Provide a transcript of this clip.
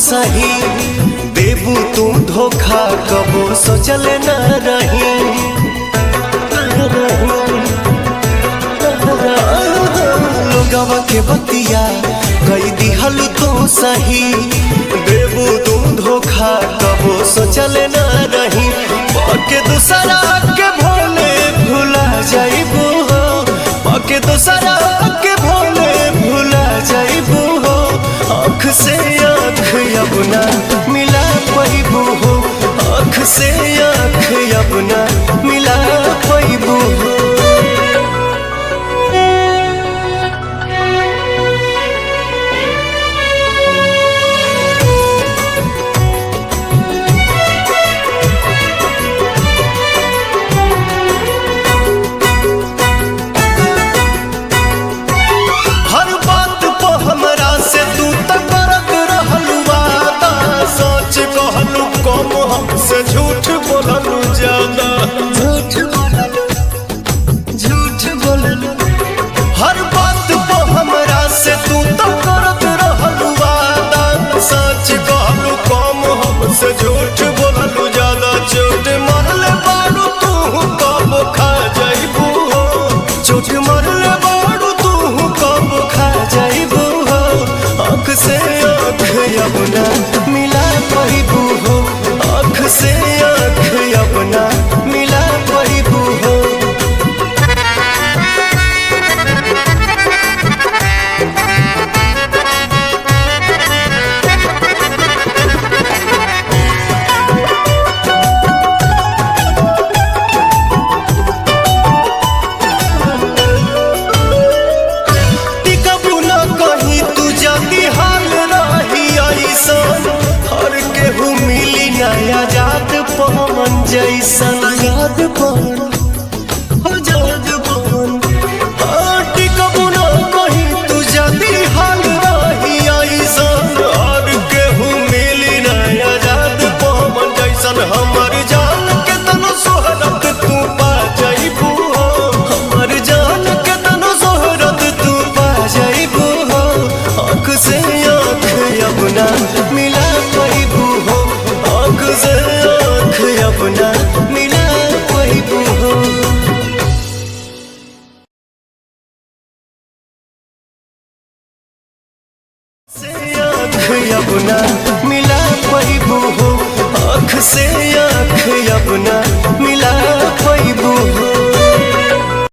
सही देबू तू धोखा कबो सोचल न रही। लोगवा के बतिया कई दिहल तू सही देबू तू धोखा कबो सोचल न रही। पके दूसरा के भोले भुला जाइबू हो, पके दूसरा के भोले भुला जाइबू हो। आँख से आँख अपना मिला पाइबू हो, आँख से आँख अपना मिला पाइबू हो। से झूठ बोललू ज्यादा, झूठ बोललू हर बात पे हमरा से तू तो करत रहलू वादा। सच कहलू कम हमसे झूठ बोललू ज्यादा। चोट मरले बारू तू कब खा जाइबू हो, चोट मरले बारू तू कब खा जाइबू हो। आँख से आँख अपना मिला पाइबू हो, आँख से आँख अपना मिला पाइबू हो। टिकबू न कहीं तू जल्दी हाल रही ऐसन, हर केहू मिली नया जात पवन जैसन। याद पवन याद पवन टिकबू न कहीं तू जल्दी हाल रही ऐसन, हर केहू मिली नया जात पवन जैसन। हमर जान के तनो सोहरत तू पा जाइबू हो, हमर जान के तनो सोहरत तू पा जाइबू हो। आँख से आँख अपना मिला पाइबू हो, आँख से आँख अपना मिला पाइबू हो। से आँख अपना मिला पाइबू हो, आँख से आँख